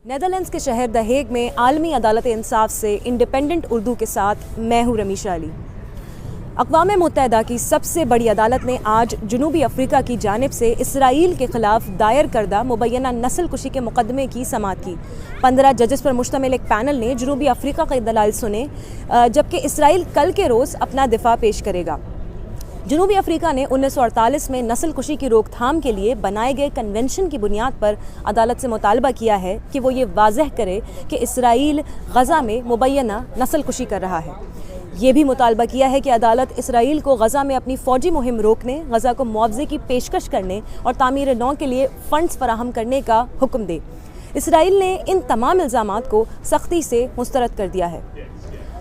Netherlands کے شہر دا Hague میں عالمی عدالت انصاف سے انڈپینڈنٹ اردو کے ساتھ میں ہوں رمیشہ علی۔ اقوام متحدہ کی سب سے بڑی عدالت نے آج جنوبی افریقہ کی جانب سے اسرائیل کے خلاف دائر کردہ مبینہ نسل کشی کے مقدمے کی سماعت کی۔ 15 ججز پر مشتمل ایک پینل نے جنوبی افریقہ کے دلائل سنے، جبکہ اسرائیل کل کے روز اپنا دفاع پیش کرے گا۔ جنوبی افریقہ نے 1948 میں نسل کشی کی روک تھام کے لیے بنائے گئے کنونشن کی بنیاد پر عدالت سے مطالبہ کیا ہے کہ وہ یہ واضح کرے کہ اسرائیل غزہ میں مبینہ نسل کشی کر رہا ہے۔ یہ بھی مطالبہ کیا ہے کہ عدالت اسرائیل کو غزہ میں اپنی فوجی مہم روکنے، غزہ کو معاوضے کی پیشکش کرنے اور تعمیر نو کے لیے فنڈز فراہم کرنے کا حکم دے۔ اسرائیل نے ان تمام الزامات کو سختی سے مسترد کر دیا ہے۔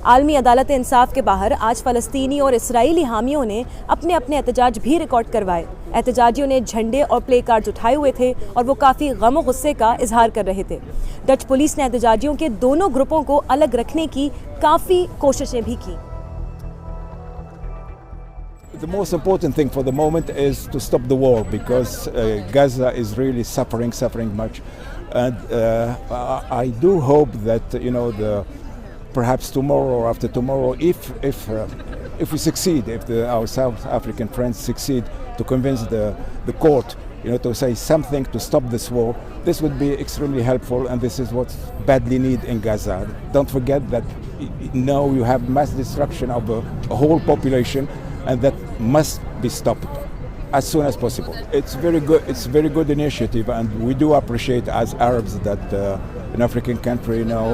عالمی عدالت انصاف کے باہر آج فلسطینی اور اسرائیلی حامیوں نے اپنے احتجاج بھی ریکارڈ کروائے۔ احتجاجیوں نے جھنڈے اور پلے کارڈز اٹھائے ہوئے تھے اور وہ کافی غم و غصے کا اظہار کر رہے تھے۔ ڈچ پولیس نے احتجاجیوں کے دونوں گروپوں کو الگ رکھنے کی کافی کوششیں بھی کی۔ The most important thing for the moment is to stop the war because Gaza is really suffering much, and I do hope that perhaps tomorrow or after tomorrow, if we succeed, if our South African friends succeed to convince the court, to say something to stop this war, this would be extremely helpful, and this is what's badly needed in Gaza. Don't forget that now you have mass destruction of a whole population, and that must be stopped as soon as possible. It's very good. It's a very good initiative, and we do appreciate as Arabs that an African country now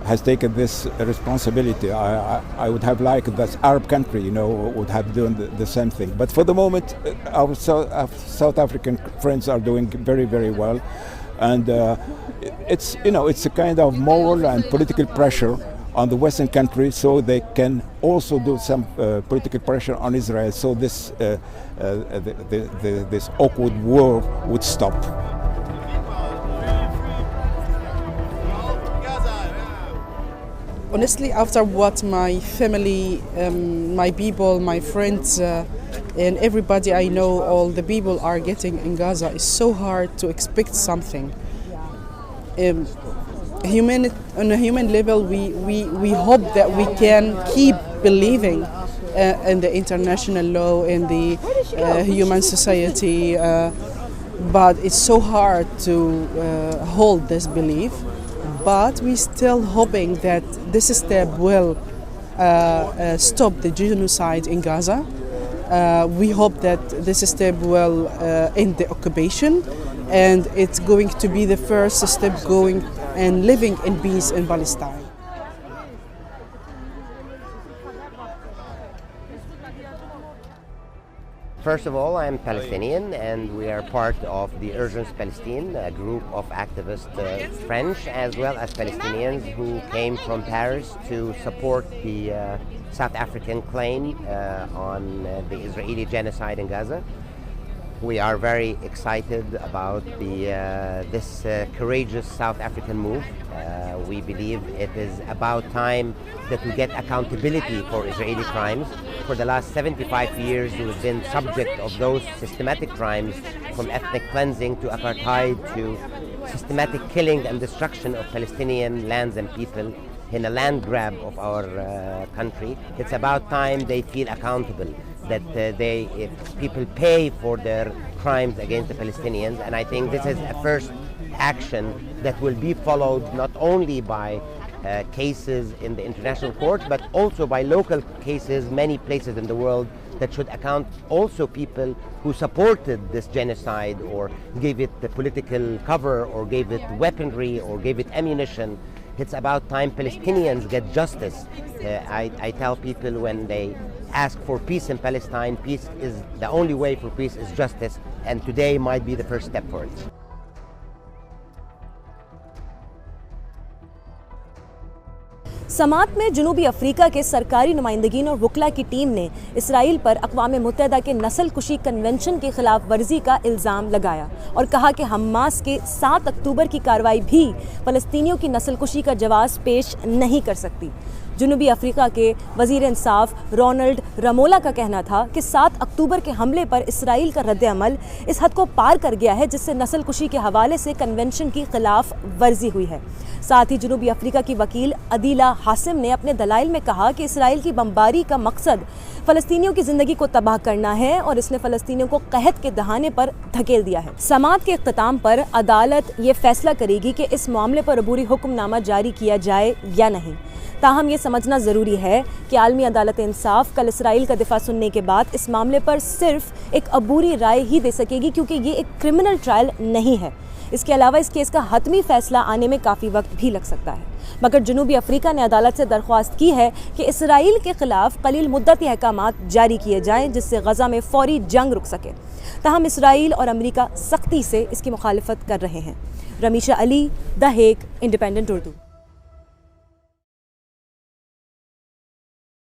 has taken this responsibility. I would have liked that Arab country, would have done the same thing. But for the moment, our South African friends are doing very, very well, and it's a kind of moral and political pressure on the Western countries, so they can also do some political pressure on Israel, so this awkward war would stop. Honestly, after what my family, my people, my friends, and everybody I know, all the people are getting in Gaza, it's so hard to expect something. On a human level, we hope that we can keep believing in the international law, in the human society, but it's so hard to hold this belief. But we're still hoping that this step will stop the genocide in Gaza. We hope that this step will end the occupation, and it's going to be the first step going and living in peace in Palestine. First of all, I'm Palestinian, and we are part of the Urgence Palestine, a group of activist French as well as Palestinians who came from Paris to support the South African claim on the Israeli genocide in Gaza. We are very excited about this courageous South African move. We believe it is about time that we get accountability for Israeli crimes. For the last 75 years, we've been subject of those systematic crimes, from ethnic cleansing to apartheid to systematic killing and destruction of Palestinian lands and people in a land grab of our country. It's about time they feel accountable, that people pay for their crimes against the Palestinians, and I think this is a first action that will be followed not only by cases in the international court, but also by local cases many places in the world that should account also people who supported this genocide or gave it the political cover or gave it weaponry or gave it ammunition. It's about time Palestinians get justice. I tell people when they ask for peace in Palestine, peace is the only way for peace is justice, and today might be the first step for it. سماعت میں جنوبی افریقہ کے سرکاری نمائندگین اور وکلاء کی team نے اسرائیل پر اقوام متحدہ کے نسل کشی کنونشن کی خلاف ورزی کا الزام لگایا اور کہا کہ حماس کے 7 اکتوبر کی کارروائی بھی فلسطینیوں کی نسل کشی کا جواز پیش نہیں کر سکتی۔ جنوبی افریقہ کے وزیر انصاف رونلڈ رمولا کا کہنا تھا کہ 7 اکتوبر کے حملے پر اسرائیل کا رد عمل اس حد کو پار کر گیا ہے جس سے نسل کشی کے حوالے سے کنونشن کی خلاف ورزی ہوئی ہے۔ ساتھ ہی جنوبی افریقہ کی وکیل عدیلہ حاسم نے اپنے دلائل میں کہا کہ اسرائیل کی بمباری کا مقصد فلسطینیوں کی زندگی کو تباہ کرنا ہے اور اس نے فلسطینیوں کو قحط کے دہانے پر دھکیل دیا ہے۔ سماعت کے اختتام پر عدالت یہ فیصلہ کرے گی کہ اس معاملے پر عبوری حکم نامہ جاری کیا جائے یا نہیں۔ تاہم یہ سمجھنا ضروری ہے کہ عالمی عدالت انصاف کل اسرائیل کا دفاع سننے کے بعد اس معاملے پر صرف ایک عبوری رائے ہی دے سکے گی کیونکہ یہ ایک کرمنل ٹرائل نہیں ہے۔ اس کے علاوہ اس کیس کا حتمی فیصلہ آنے میں کافی وقت بھی لگ سکتا ہے، مگر جنوبی افریقہ نے عدالت سے درخواست کی ہے کہ اسرائیل کے خلاف قلیل مدتی احکامات جاری کیے جائیں جس سے غزہ میں فوری جنگ رک سکے۔ تاہم اسرائیل اور امریکہ سختی سے اس کی مخالفت کر رہے ہیں۔ رمیشہ، دی ہیگ، انڈپینڈنٹ اردو۔